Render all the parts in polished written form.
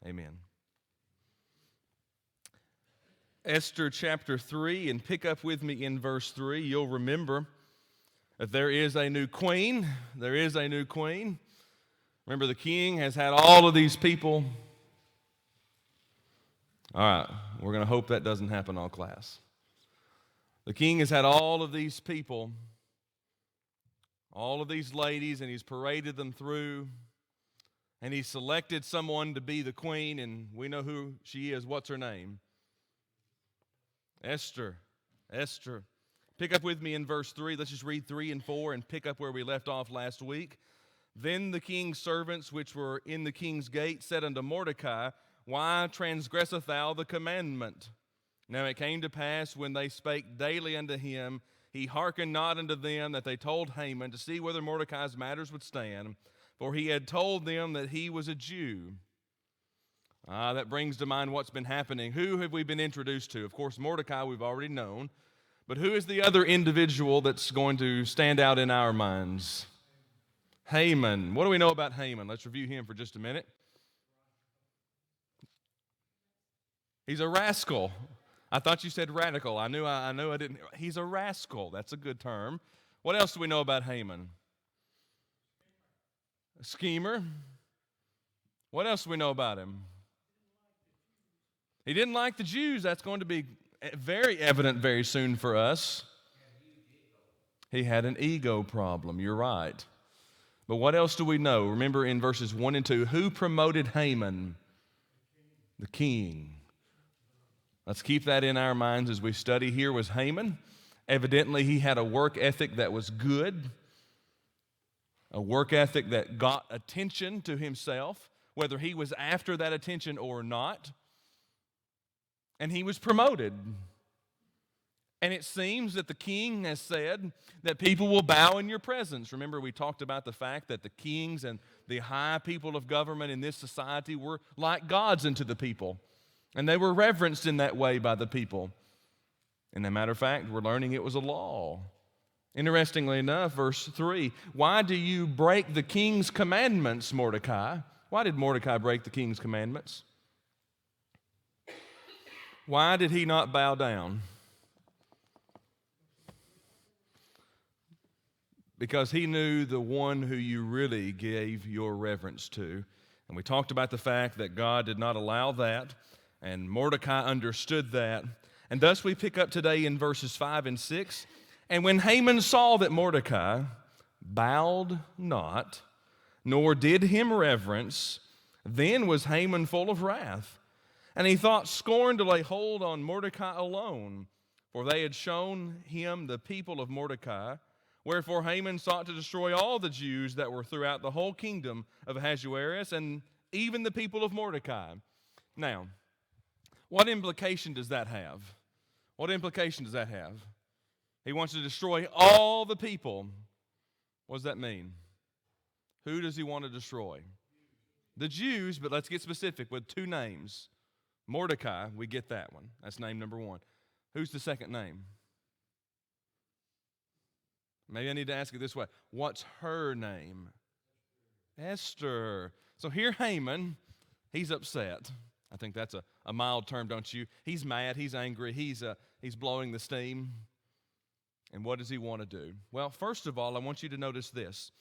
Amen. Esther chapter 3, and pick up with me in verse 3. You'll remember that there is a new queen. There is a new queen. Remember, the king has had all of these people. All right, we're going to hope that doesn't happen all class. The king has had all of these people, all of these ladies, and he's paraded them through, and he selected someone to be the queen, and we know who she is. What's her name? Esther. Esther. Pick up with me in verse 3. Let's just read 3 and 4 and pick up where we left off last week. Then the king's servants which were in the king's gate said unto Mordecai, Why transgresseth thou the commandment? Now it came to pass, when they spake daily unto him, he hearkened not unto them, that they told Haman, to see whether Mordecai's matters would stand, for he had told them that he was a Jew. That brings to mind what's been happening. Who have we been introduced to? Of course, Mordecai we've already known. But who is the other individual that's going to stand out in our minds? Haman. What do we know about Haman? Let's review him for just a minute. He's a rascal. I thought you said radical. I knew I didn't. He's a rascal. That's a good term. What else do we know about Haman? A schemer. What else do we know about him? He didn't like the Jews. That's going to be very evident very soon for us. He had an ego problem. You're right. But what else do we know? Remember in verses 1 and 2, who promoted Haman? The king. Let's keep that in our minds as we study. Here was Haman. Evidently, he had a work ethic that was good, a work ethic that got attention to himself, whether he was after that attention or not. And he was promoted. And it seems that the king has said that people will bow in your presence. Remember, we talked about the fact that the kings and the high people of government in this society were like gods unto the people. And they were reverenced in that way by the people. And as a matter of fact, we're learning it was a law. Interestingly enough, verse 3, why do you break the king's commandments, Mordecai? Why did Mordecai break the king's commandments? Why did he not bow down? Because he knew the one who you really gave your reverence to. And we talked about the fact that God did not allow that, and Mordecai understood that. And thus we pick up today in verses 5 and 6. And when Haman saw that Mordecai bowed not, nor did him reverence, then was Haman full of wrath. And he thought scorn to lay hold on Mordecai alone, for they had shown him the people of Mordecai. Wherefore Haman sought to destroy all the Jews that were throughout the whole kingdom of Ahasuerus, and even the people of Mordecai. Now, what implication does that have? What implication does that have? He wants to destroy all the people. What does that mean? Who does he want to destroy? The Jews, but let's get specific with two names. Mordecai, we get that one. That's name number one. Who's the second name? Maybe I need to ask it this way. What's her name? Esther. So here Haman, he's upset. I think that's a mild term, don't you? He's mad, he's angry, he's blowing the steam. And what does he want to do? Well, first of all, I want you to notice this.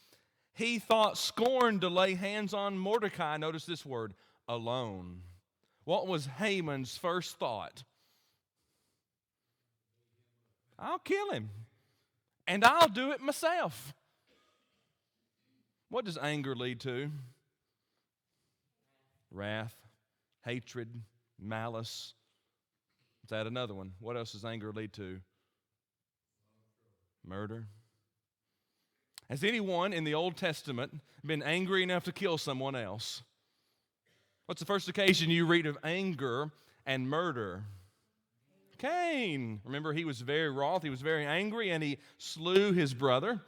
He thought scorn to lay hands on Mordecai. Notice this word, alone. What was Haman's first thought? I'll kill him, and I'll do it myself. What does anger lead to? Wrath, hatred, malice. Let's add another one. What else does anger lead to? Murder. Has anyone in the Old Testament been angry enough to kill someone else? What's the first occasion you read of anger and murder? Cain. Remember, he was very wroth, he was very angry, and he slew his brother.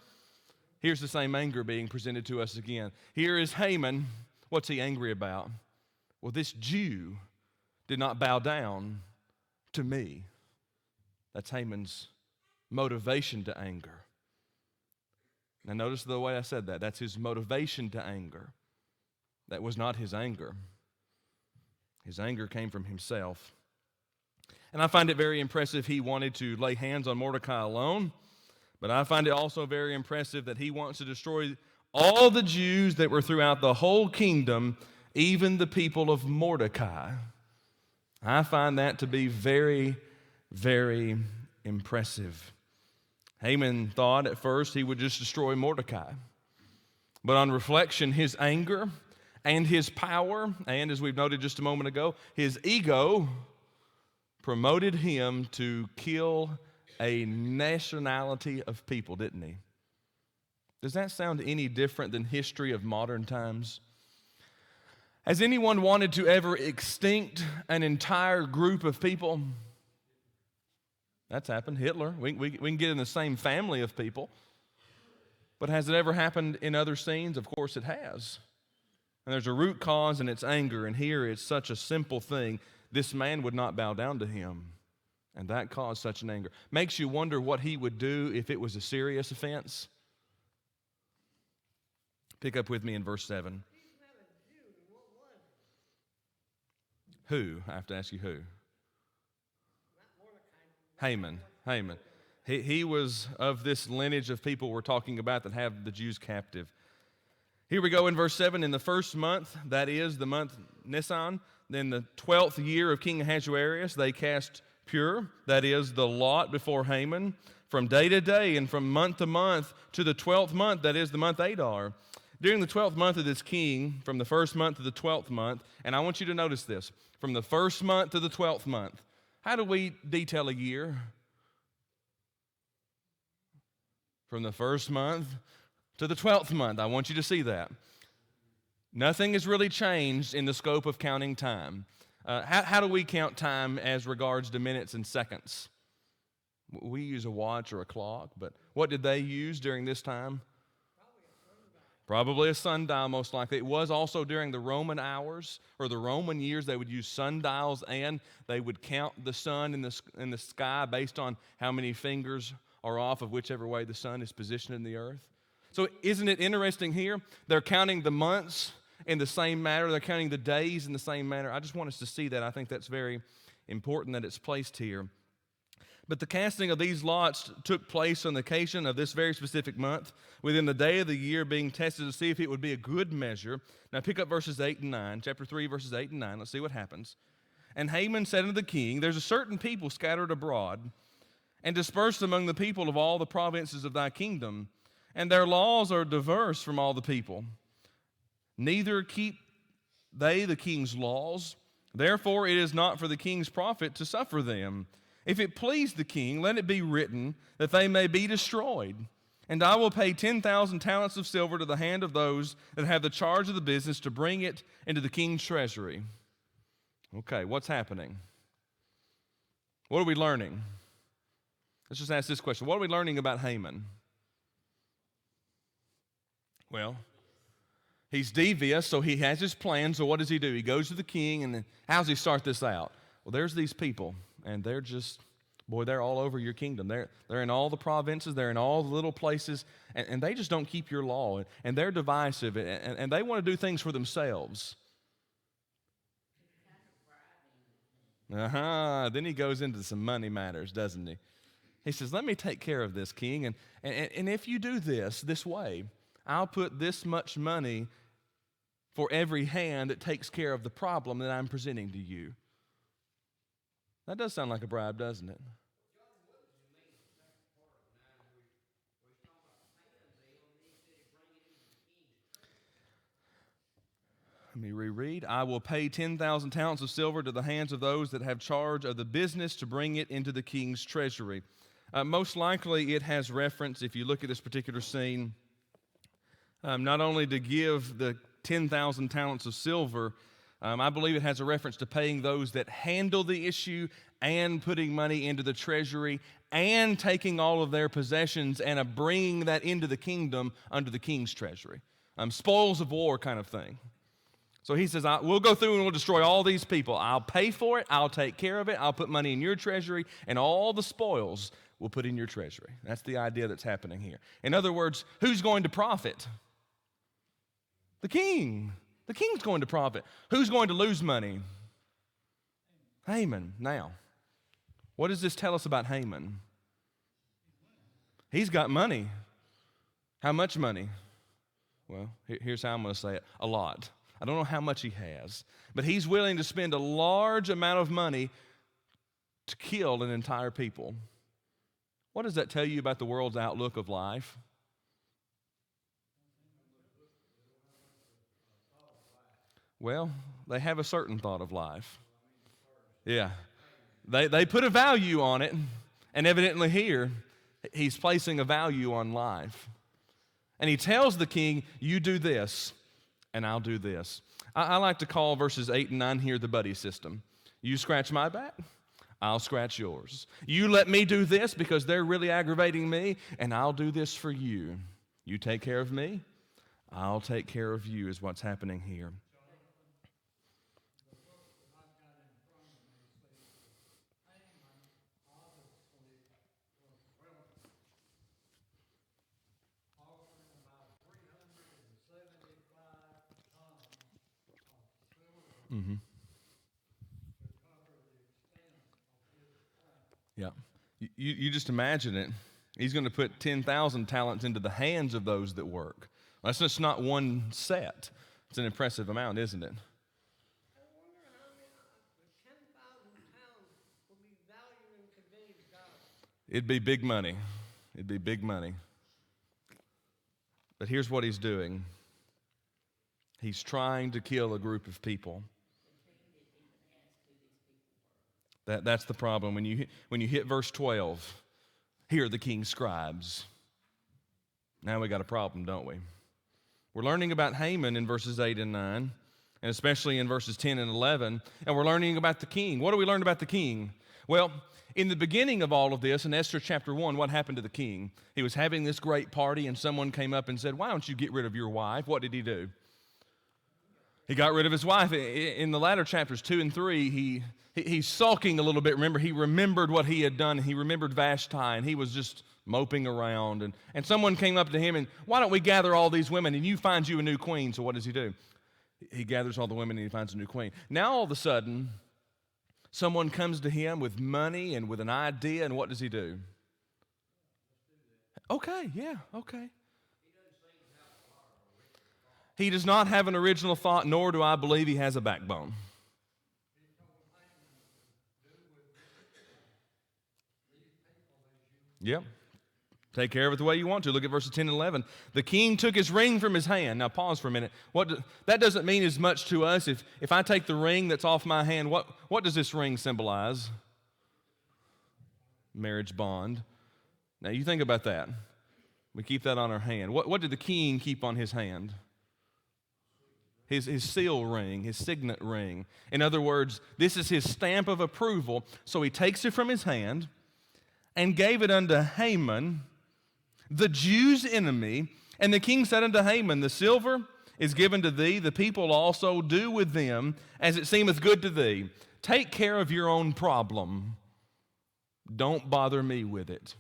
Here's the same anger being presented to us again. Here is Haman. What's he angry about? Well, this Jew did not bow down to me. That's Haman's motivation to anger. Now notice the way I said that. That's his motivation to anger. That was not his anger. His anger came from himself. And I find it very impressive he wanted to lay hands on Mordecai alone, but I find it also very impressive that he wants to destroy all the Jews that were throughout the whole kingdom, even the people of Mordecai. I find that to be very, very impressive. Haman thought at first he would just destroy Mordecai. But on reflection, his anger and his power, and as we've noted just a moment ago, his ego promoted him to kill a nationality of people, didn't he? Does that sound any different than history of modern times? Has anyone wanted to ever extinct an entire group of people? That's happened. Hitler. We can get in the same family of people. But has it ever happened in other scenes? Of course it has. And there's a root cause, and it's anger. And here it's such a simple thing. This man would not bow down to him. And that caused such an anger. Makes you wonder what he would do if it was a serious offense. Pick up with me in verse 7. Who? I have to ask you who. Haman. He was of this lineage of people we're talking about that have the Jews captive. Here we go in verse 7. In the first month, that is the month Nisan, then the 12th year of King Ahasuerus, they cast pur, that is the lot before Haman, from day to day and from month to month to the 12th month, that is the month Adar. During the 12th month of this king, from the first month to the 12th month, and I want you to notice this, from the first month to the 12th month. How do we detail a year? From the first month to the 12th month. I want you to see that. Nothing has really changed in the scope of counting time. How do we count time as regards to minutes and seconds? We use a watch or a clock, but what did they use during this time? Probably a sundial, most likely. It was also during the Roman hours or the Roman years. They would use sundials, and they would count the sun in the sky based on how many fingers are off of whichever way the sun is positioned in the earth. So isn't it interesting here? They're counting the months in the same manner. They're counting the days in the same manner. I just want us to see that. I think that's very important that it's placed here. But the casting of these lots took place on the occasion of this very specific month, within the day of the year being tested to see if it would be a good measure. Now pick up verses 8 and 9, chapter 3, verses 8 and 9. Let's see what happens. And Haman said unto the king, there's a certain people scattered abroad and dispersed among the people of all the provinces of thy kingdom, and their laws are diverse from all the people. Neither keep they the king's laws. Therefore it is not for the king's profit to suffer them. If it please the king, let it be written that they may be destroyed. And I will pay 10,000 talents of silver to the hand of those that have the charge of the business to bring it into the king's treasury. Okay, what's happening? What are we learning? Let's just ask this question. What are we learning about Haman? Well, he's devious, so he has his plan. So what does he do? He goes to the king, and then how does he start this out? Well, there's these people. And they're just, they're all over your kingdom. They're in all the provinces. They're in all the little places. And they just don't keep your law. And they're divisive. And they want to do things for themselves. Then he goes into some money matters, doesn't he? He says, let me take care of this, king. And if you do this way, I'll put this much money for every hand that takes care of the problem that I'm presenting to you. That does sound like a bribe, doesn't it? Let me reread. I will pay 10,000 talents of silver to the hands of those that have charge of the business to bring it into the king's treasury. Most likely it has reference, if you look at this particular scene, not only to give the 10,000 talents of silver, I believe it has a reference to paying those that handle the issue and putting money into the treasury and taking all of their possessions and bringing that into the kingdom under the king's treasury. Spoils of war kind of thing. So he says, we'll go through and we'll destroy all these people. I'll pay for it. I'll take care of it. I'll put money in your treasury, and all the spoils we'll put in your treasury. That's the idea that's happening here. In other words, who's going to profit? The king. The king's going to profit. Who's going to lose money? Haman. Now, what does this tell us about Haman? He's got money. How much money? Well, here's how I'm going to say it. A lot. I don't know how much he has, but he's willing to spend a large amount of money to kill an entire people. What does that tell you about the world's outlook of life? Well, they have a certain thought of life. Yeah. They put a value on it, and evidently here, he's placing a value on life. And he tells the king, you do this, and I'll do this. I like to call verses 8 and 9 here the buddy system. You scratch my back, I'll scratch yours. You let me do this because they're really aggravating me, and I'll do this for you. You take care of me, I'll take care of you is what's happening here. Mm-hmm. Yeah. You just imagine it. He's going to put 10,000 talents into the hands of those that work. That's just not one set. It's an impressive amount, isn't it? I wonder how many 10,000 pounds will be valued in today's dollar. It'd be big money. It'd be big money. But here's what he's doing. He's trying to kill a group of people. That's the problem. When you hit verse 12, here are the king's scribes. Now we got a problem, don't we? We're learning about Haman in verses 8 and 9, and especially in verses 10 and 11, and we're learning about the king. What do we learn about the king? Well, in the beginning of all of this, in Esther chapter 1, what happened to the king? He was having this great party, and someone came up and said, why don't you get rid of your wife? What did he do? He got rid of his wife. In the latter chapters 2 and 3, he's sulking a little bit. Remember, he remembered what he had done. He remembered Vashti, and he was just moping around. And someone came up to him and, why don't we gather all these women and you find you a new queen? So what does he do? He gathers all the women and he finds a new queen. Now all of a sudden, someone comes to him with money and with an idea, and what does he do? Okay, yeah, okay. He does not have an original thought, nor do I believe he has a backbone. Yep. Take care of it the way you want to. Look at verses 10 and 11. The king took his ring from his hand. Now pause for a minute. That doesn't mean as much to us. If I take the ring that's off my hand, what does this ring symbolize? Marriage bond. Now you think about that. We keep that on our hand. What did the king keep on his hand? His seal ring, his signet ring. In other words, this is his stamp of approval. So he takes it from his hand and gave it unto Haman, the Jews' enemy. And the king said unto Haman, the silver is given to thee, the people also do with them as it seemeth good to thee. Take care of your own problem. Don't bother me with it.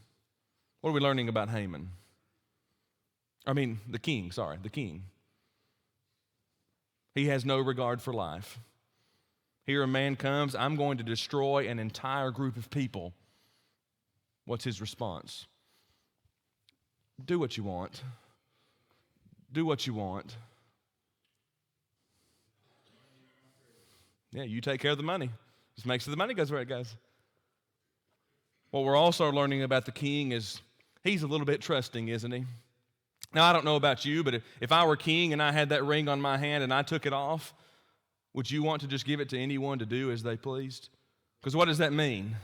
What are we learning about Haman? The king. He has no regard for life. Here a man comes, I'm going to destroy an entire group of people. What's his response? Do what you want. Do what you want. Yeah, you take care of the money. Just make sure the money goes where it goes. What we're also learning about the king is he's a little bit trusting, isn't he? Now, I don't know about you, but if I were king and I had that ring on my hand and I took it off, would you want to just give it to anyone to do as they pleased? Because what does that mean?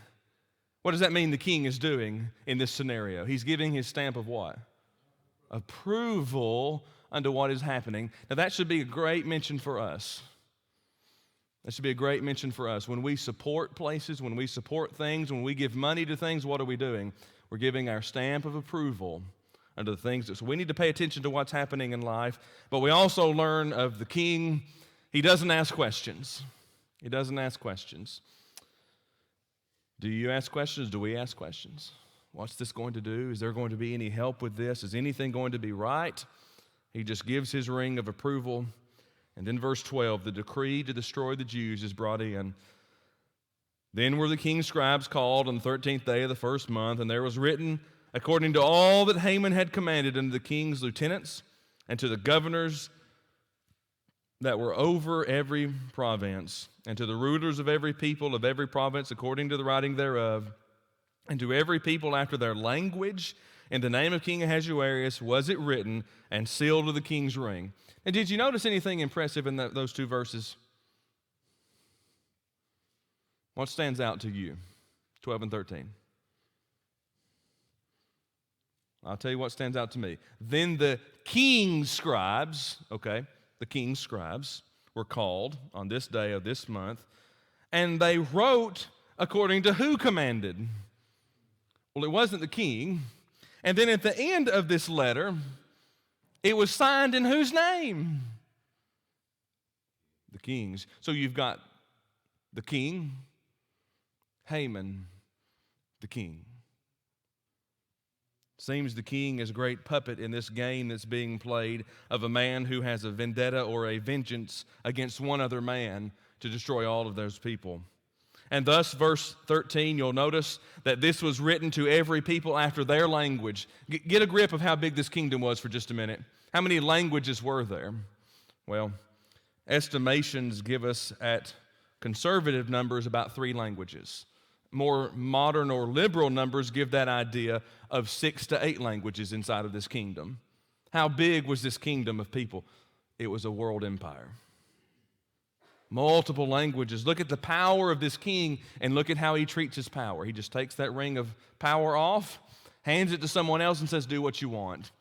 What does that mean the king is doing in this scenario? He's giving his stamp of what? Approval unto what is happening. Now, that should be a great mention for us. That should be a great mention for us. When we support places, when we support things, when we give money to things, what are we doing? We're giving our stamp of approval unto the things. So we need to pay attention to what's happening in life. But we also learn of the king, he doesn't ask questions. He doesn't ask questions. Do you ask questions? Do we ask questions? What's this going to do? Is there going to be any help with this? Is anything going to be right? He just gives his ring of approval. And then verse 12, the decree to destroy the Jews is brought in. Then were the king's scribes called on the 13th day of the first month, and there was written, according to all that Haman had commanded, unto the king's lieutenants and to the governors that were over every province, and to the rulers of every people of every province, according to the writing thereof, and to every people after their language, in the name of King Ahasuerus was it written, and sealed with the king's ring. And did you notice anything impressive in those two verses? What stands out to you? 12 and 13. I'll tell you what stands out to me. Then the king's scribes, the king's scribes were called on this day of this month, and they wrote according to who commanded? Well, it wasn't the king. And then at the end of this letter, it was signed in whose name? The king's. So you've got the king, Haman, the king. Seems the king is a great puppet in this game that's being played of a man who has a vendetta or a vengeance against one other man to destroy all of those people. And thus, verse 13, you'll notice that this was written to every people after their language. Get a grip of how big this kingdom was for just a minute. How many languages were there? Well, estimations give us at conservative numbers about 3 languages. More modern or liberal numbers give that idea of 6 to 8 languages inside of this kingdom. How big was this kingdom of people? It was a world empire. Multiple languages. Look at the power of this king and look at how he treats his power. He just takes that ring of power off, hands it to someone else and says, do what you want.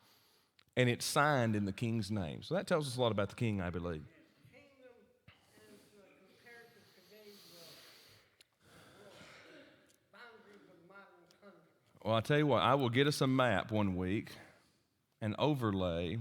And it's signed in the king's name. So that tells us a lot about the king, I believe. Kingdom is compared to today's boundaries of modern countries. Well, I tell you what, I will get us a map one week and overlay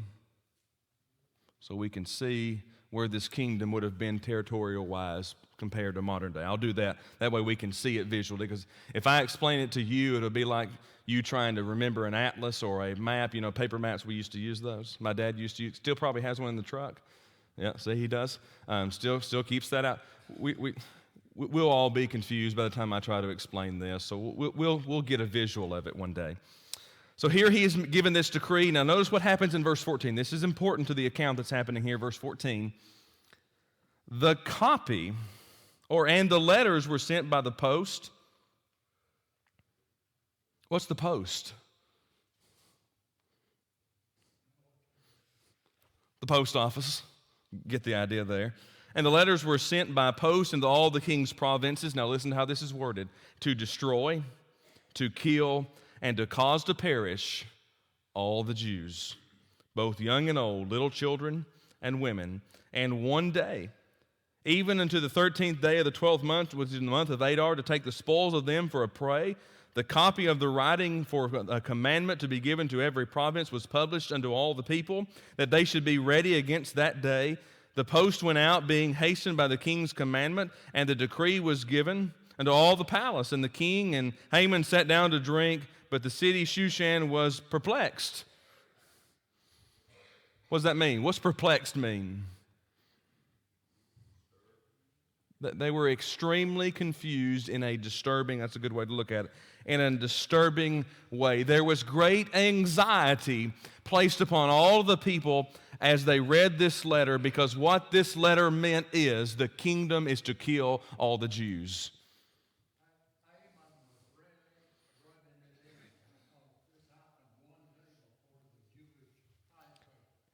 so we can see where this kingdom would have been territorial-wise compared to modern day. I'll do that. That way we can see it visually, because if I explain it to you, it'll be like you trying to remember an atlas or a map, paper maps. We used to use those. My dad used to still probably has one in the truck. Yeah, see, he does. Still keeps that out. We'll all be confused by the time I try to explain this, so we'll get a visual of it one day. So here he is given this decree. Now notice what happens in verse 14. This is important to the account that's happening here, verse 14. The copy, and the letters were sent by the post. What's the post? The post office. Get the idea there. And the letters were sent by post into all the king's provinces. Now listen to how this is worded. To destroy, to kill, and to cause to perish all the Jews, both young and old, little children and women, and one day, even unto the 13th day of the 12th month, which is in the month of Adar, to take the spoils of them for a prey. The copy of the writing for a commandment to be given to every province was published unto all the people, that they should be ready against that day. The post went out, being hastened by the king's commandment, and the decree was given unto all the palace. And the king and Haman sat down to drink, but the city Shushan was perplexed. What does that mean? What's perplexed mean? That they were extremely confused in a disturbing, that's a good way to look at it, in a disturbing way. There was great anxiety placed upon all the people as they read this letter, because what this letter meant is the kingdom is to kill all the Jews.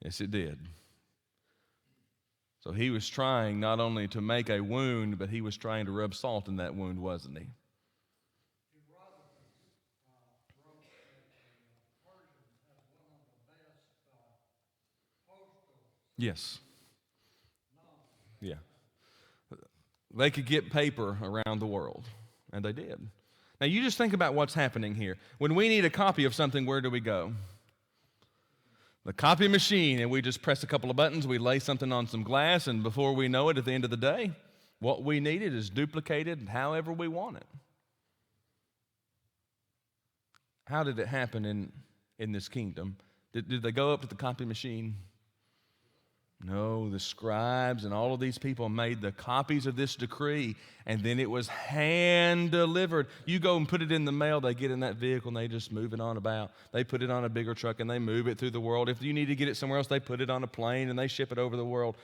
Yes, it did. So he was trying not only to make a wound, but he was trying to rub salt in that wound, wasn't he? Yes. Yeah. They could get paper around the world, and they did. Now you just think about what's happening here. When we need a copy of something, where do we go? The copy machine, and we just press a couple of buttons, we lay something on some glass, and before we know it, at the end of the day, what we needed is duplicated however we want it. How did it happen in this kingdom? Did they go up to the copy machine? No, the scribes and all of these people made the copies of this decree, and then it was hand delivered. You go and put it in the mail, they get in that vehicle and they just move it on about. They put it on a bigger truck and they move it through the world. If you need to get it somewhere else, they put it on a plane and they ship it over the world.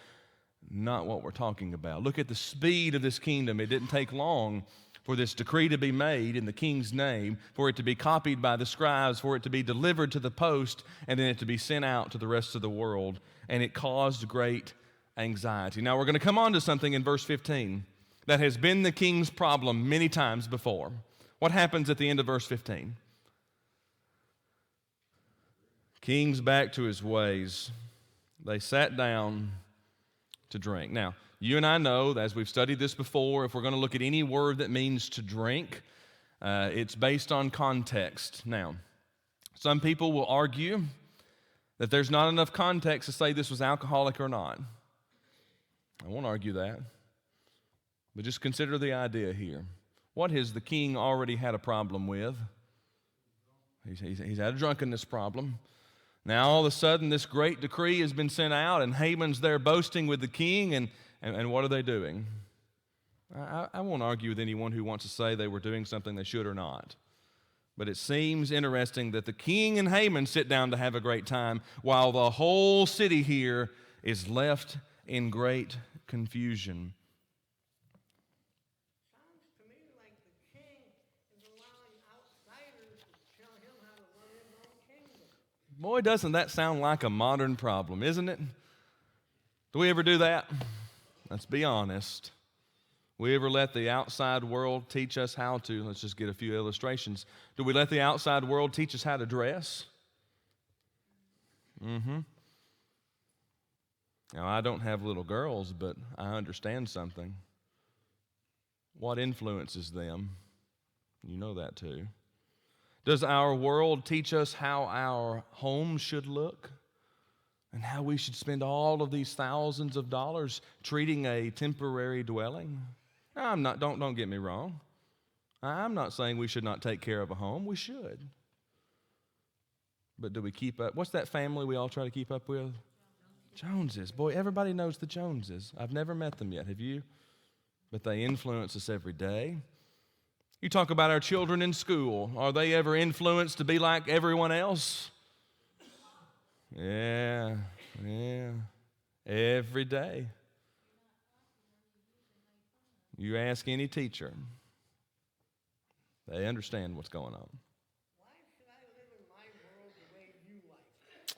Not what we're talking about. Look at the speed of this kingdom. It didn't take long for this decree to be made in the king's name, for it to be copied by the scribes, for it to be delivered to the post, and then it to be sent out to the rest of the world. And it caused great anxiety. Now we're going to come on to something in verse 15 that has been the king's problem many times before. What happens at the end of verse 15? King's back to his ways. They sat down to drink. Now, you and I know, as we've studied this before, if we're going to look at any word that means to drink, it's based on context. Now, some people will argue that there's not enough context to say this was alcoholic or not. I won't argue that. But just consider the idea here. What has the king already had a problem with? He's had a drunkenness problem. Now, all of a sudden, this great decree has been sent out, and Haman's there boasting with the king, and what are they doing? I won't argue with anyone who wants to say they were doing something they should or not. But it seems interesting that the king and Haman sit down to have a great time, while the whole city here is left in great confusion. Sounds to me like the king is allowing outsiders to tell him how to run his own kingdom. Boy, doesn't that sound like a modern problem, isn't it? Do we ever do that? Let's be honest. We ever let the outside world teach us how to, let's just get a few illustrations. Do we let the outside world teach us how to dress? Now, I don't have little girls, but I understand something. What influences them? You know that too. Does our world teach us how our home should look? And how we should spend all of these thousands of dollars treating a temporary dwelling? Don't get me wrong. I'm not saying we should not take care of a home. We should. But do we keep up? What's that family we all try to keep up with? Joneses. Boy, everybody knows the Joneses. I've never met them yet. Have you? But they influence us every day. You talk about our children in school. Are they ever influenced to be like everyone else? Yeah. Every day. You ask any teacher, they understand what's going on. Why should I live in my world the way you like it?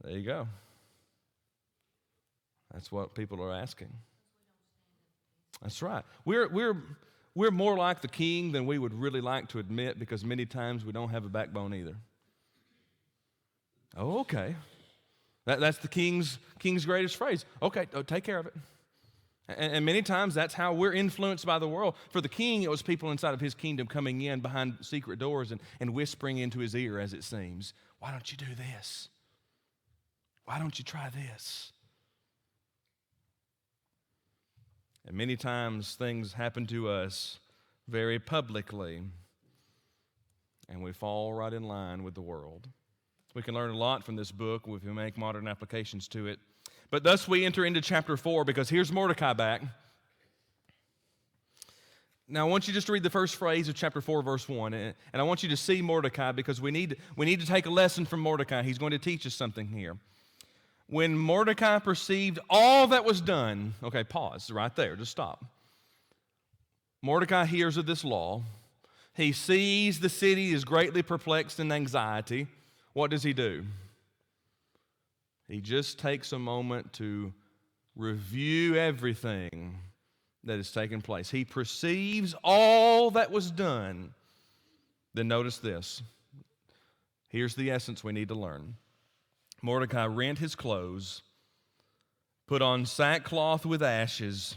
There you go. That's what people are asking. That's right. We're more like the king than we would really like to admit, because many times we don't have a backbone either. Oh, okay. That's the king's greatest phrase. Okay, take care of it. And many times that's how we're influenced by the world. For the king, it was people inside of his kingdom coming in behind secret doors and whispering into his ear, as it seems, why don't you do this? Why don't you try this? And many times things happen to us very publicly, and we fall right in line with the world. We can learn a lot from this book if we make modern applications to it. But thus we enter into chapter 4, because here's Mordecai back. Now I want you just to read the first phrase of chapter 4, verse 1, and I want you to see Mordecai, because we need to take a lesson from Mordecai. He's going to teach us something here. When Mordecai perceived all that was done, okay, pause right there, just stop. Mordecai hears of this law. He sees the city is greatly perplexed in anxiety. What does he do? He just takes a moment to review everything that has taken place. He perceives all that was done. Then notice this. Here's the essence we need to learn. Mordecai rent his clothes, put on sackcloth with ashes,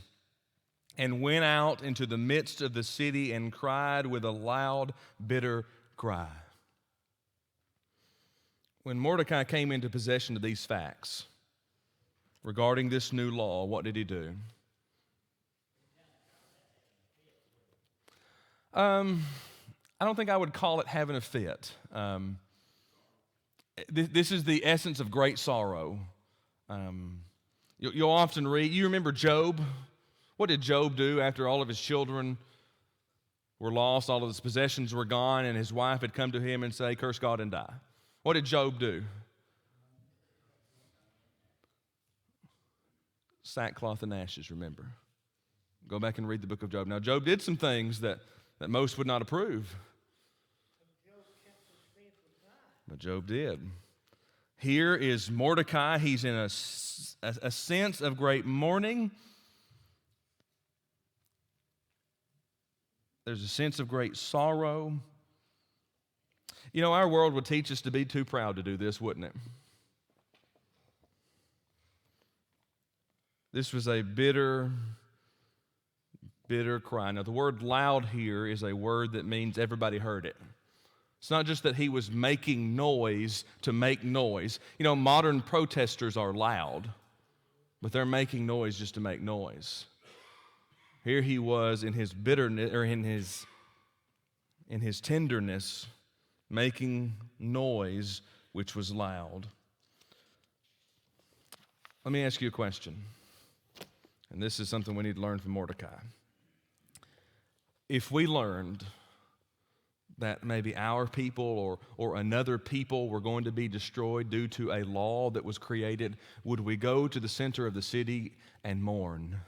and went out into the midst of the city and cried with a loud, bitter cry. When Mordecai came into possession of these facts regarding this new law, what did he do? I don't think I would call it having a fit. This is the essence of great sorrow. You'll often read, you remember Job? What did Job do after all of his children were lost, all of his possessions were gone, and his wife had come to him and say, curse God and die? What did Job do? Sackcloth and ashes, remember. Go back and read the book of Job. Now, Job did some things that most would not approve. Job kept his faith with God. But Job did. Here is Mordecai. He's in a sense of great mourning. There's a sense of great sorrow. You know, our world would teach us to be too proud to do this, wouldn't it? This was a bitter, bitter cry. Now, the word loud here is a word that means everybody heard it. It's not just that he was making noise to make noise. You know, modern protesters are loud, but they're making noise just to make noise. Here he was in his bitterness, or in his tenderness, making noise which was loud. Let me ask you a question. And this is something we need to learn from Mordecai. If we learned that maybe our people or another people were going to be destroyed due to a law that was created, would we go to the center of the city and mourn?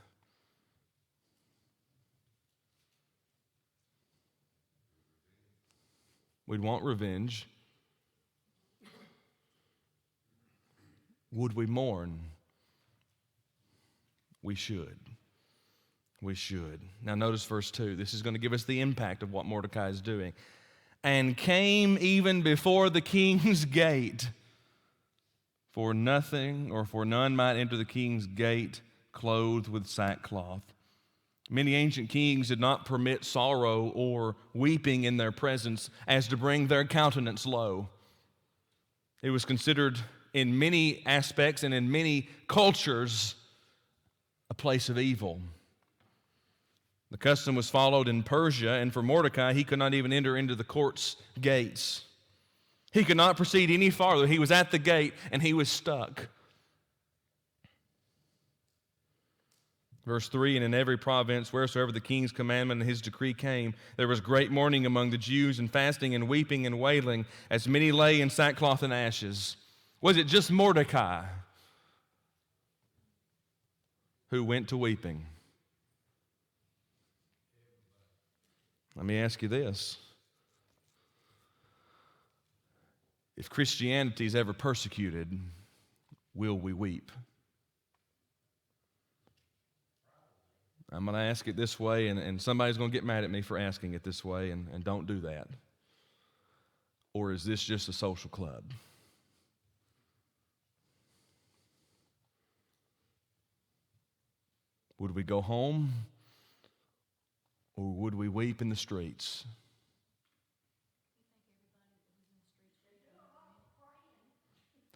We'd want revenge. Would we mourn? We should. We should. Now notice verse 2. This is going to give us the impact of what Mordecai is doing. And came even before the king's gate, for none might enter the king's gate clothed with sackcloth. Many ancient kings did not permit sorrow or weeping in their presence as to bring their countenance low. It was considered in many aspects and in many cultures a place of evil. The custom was followed in Persia, and for Mordecai, he could not even enter into the court's gates. He could not proceed any farther. He was at the gate, and he was stuck. Verse 3, and in every province, wheresoever the king's commandment and his decree came, there was great mourning among the Jews, and fasting and weeping and wailing, as many lay in sackcloth and ashes. Was it just Mordecai who went to weeping? Let me ask you this. If Christianity is ever persecuted, will we weep? I'm going to ask it this way, and somebody's going to get mad at me for asking it this way, and don't do that. Or is this just a social club? Would we go home, or would we weep in the streets?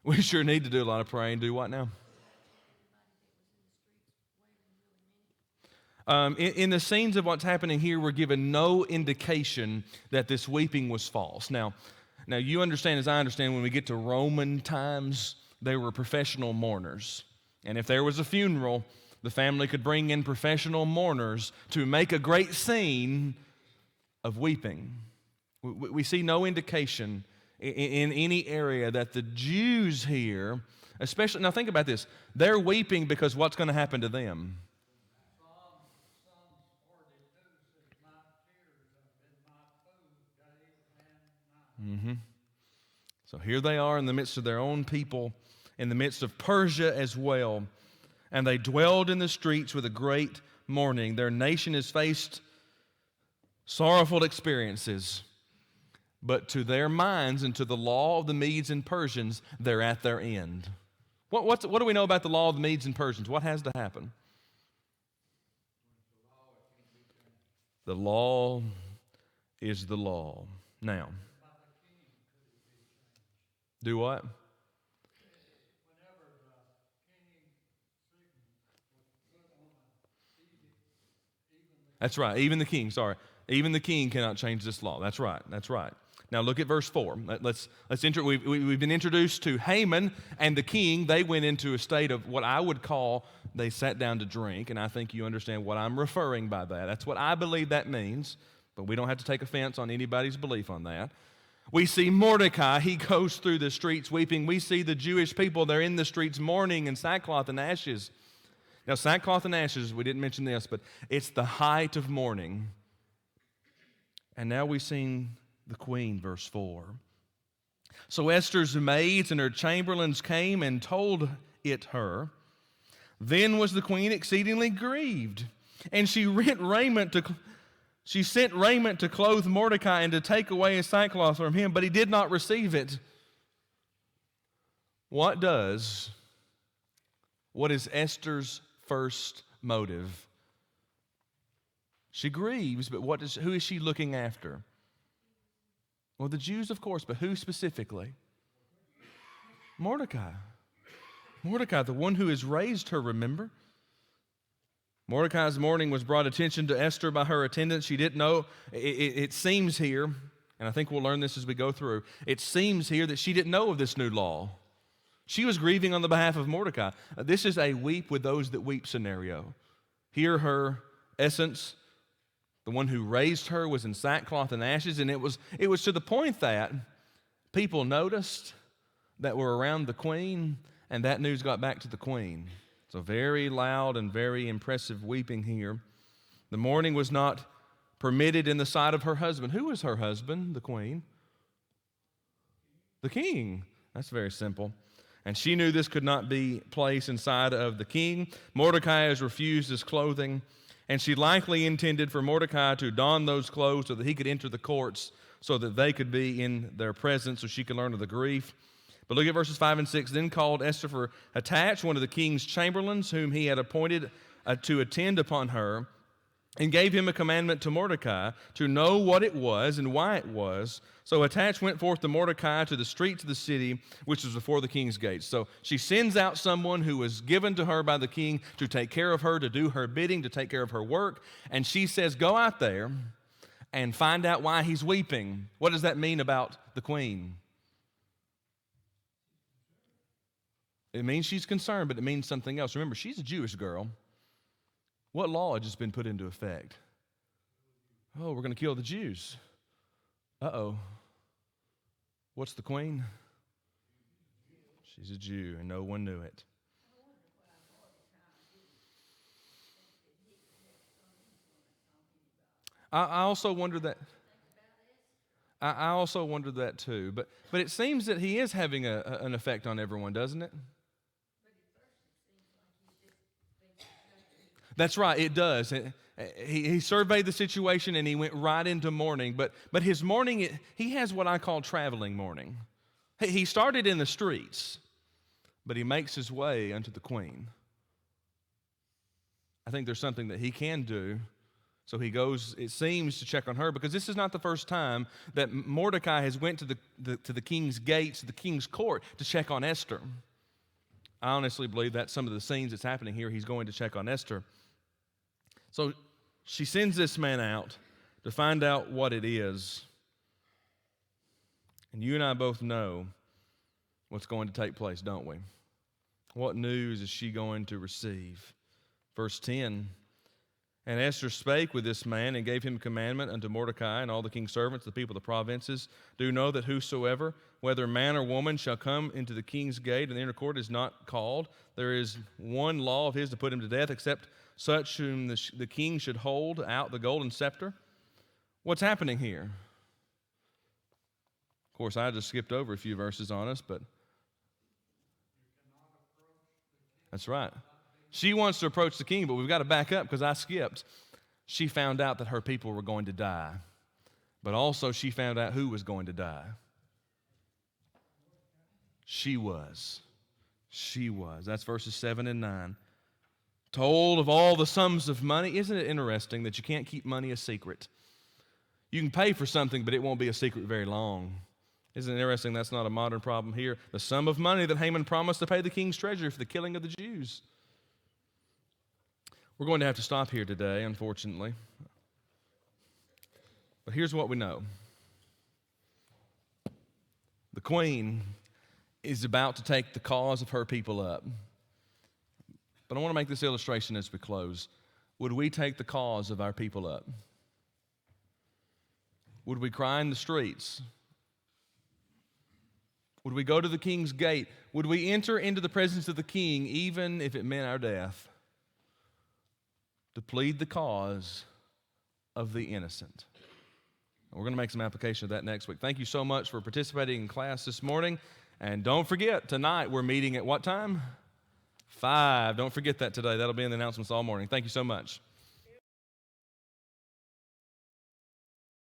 We sure need to do a lot of praying. Do what now? In the scenes of what's happening here, we're given no indication that this weeping was false. Now you understand, as I understand, when we get to Roman times, they were professional mourners. And if there was a funeral, the family could bring in professional mourners to make a great scene of weeping. We see no indication in any area that the Jews here, especially, now think about this, they're weeping because what's going to happen to them? Mm-hmm. So here they are in the midst of their own people, in the midst of Persia as well. And they dwelled in the streets with a great mourning. Their nation has faced sorrowful experiences, but to their minds and to the law of the Medes and Persians, they're at their end. What do we know about the law of the Medes and Persians? What has to happen? The law is the law. Now, do what? That's right. Even the king, sorry. Even the king cannot change this law. That's right. That's right. Now look at verse 4. We've been introduced to Haman and the king. They went into a state of what I would call they sat down to drink, and I think you understand what I'm referring by that. That's what I believe that means, but we don't have to take offense on anybody's belief on that. We see Mordecai, he goes through the streets weeping. We see the Jewish people, they're in the streets mourning in sackcloth and ashes. Now, sackcloth and ashes, we didn't mention this, but it's the height of mourning. And now we've seen the queen, verse 4. So Esther's maids and her chamberlains came and told it her. Then was the queen exceedingly grieved, and she sent raiment to clothe Mordecai and to take away his sackcloth from him, but he did not receive it. What is Esther's first motive? She grieves, but who is she looking after? Well, the Jews, of course, but who specifically? Mordecai. Mordecai, the one who has raised her, remember? Mordecai's mourning was brought attention to Esther by her attendants. She didn't know. It seems here, and I think we'll learn this as we go through, it seems here that she didn't know of this new law. She was grieving on the behalf of Mordecai. This is a weep with those that weep scenario. Here her essence, the one who raised her, was in sackcloth and ashes, and it was to the point that people noticed that were around the queen, and that news got back to the queen. So very loud and very impressive weeping here. The mourning was not permitted in the sight of her husband. Who was her husband? The queen. The king. That's very simple. And she knew this could not be placed inside of the king. Mordecai has refused his clothing, and she likely intended for Mordecai to don those clothes so that he could enter the courts, so that they could be in their presence, so she could learn of the grief. But look at verses 5 and 6. Then called Esther for Attach, one of the king's chamberlains, whom he had appointed to attend upon her, and gave him a commandment to Mordecai to know what it was and why it was. So Attach went forth to Mordecai to the streets of the city, which was before the king's gates. So she sends out someone who was given to her by the king to take care of her, to do her bidding, to take care of her work. And she says, go out there and find out why he's weeping. What does that mean about the queen? It means she's concerned, but it means something else. Remember, she's a Jewish girl. What law had just been put into effect? Oh, we're going to kill the Jews. Uh-oh. What's the queen? She's a Jew, and no one knew it. I also wonder that. I also wondered that too. But it seems that he is having an effect on everyone, doesn't it? That's right, it does. He surveyed the situation and he went right into mourning. But his mourning, he has what I call traveling mourning. He started in the streets, but he makes his way unto the queen. I think there's something that he can do. So he goes, it seems, to check on her, because this is not the first time that Mordecai has went to the king's gates, the king's court, to check on Esther. I honestly believe that some of the scenes that's happening here, he's going to check on Esther. So she sends this man out to find out what it is. And you and I both know what's going to take place, don't we? What news is she going to receive? Verse 10, and Esther spake with this man and gave him commandment unto Mordecai and all the king's servants, the people of the provinces, do know that whosoever, whether man or woman, shall come into the king's gate and the inner court is not called, there is one law of his to put him to death, except such whom the king should hold out the golden scepter. What's happening here? Of course, I just skipped over a few verses on us, but that's right. She wants to approach the king, but we've got to back up because I skipped. She found out that her people were going to die, but also she found out who was going to die. She was. That's verses 7 and 9. Told of all the sums of money. Isn't it interesting that you can't keep money a secret? You can pay for something, but it won't be a secret very long. Isn't it interesting that's not a modern problem here? The sum of money that Haman promised to pay the king's treasury for the killing of the Jews. We're going to have to stop here today, unfortunately. But here's what we know. queen is about to take the cause of her people up. But I want to make this illustration as we close. Would we take the cause of our people up? Would we cry in the streets? Would we go to the king's gate? Would we enter into the presence of the king even if it meant our death? To plead the cause of the innocent. We're going to make some application of that next week. Thank you so much for participating in class this morning. And don't forget, tonight we're meeting at what time? 5. Don't forget that today. That'll be in the announcements all morning. Thank you so much.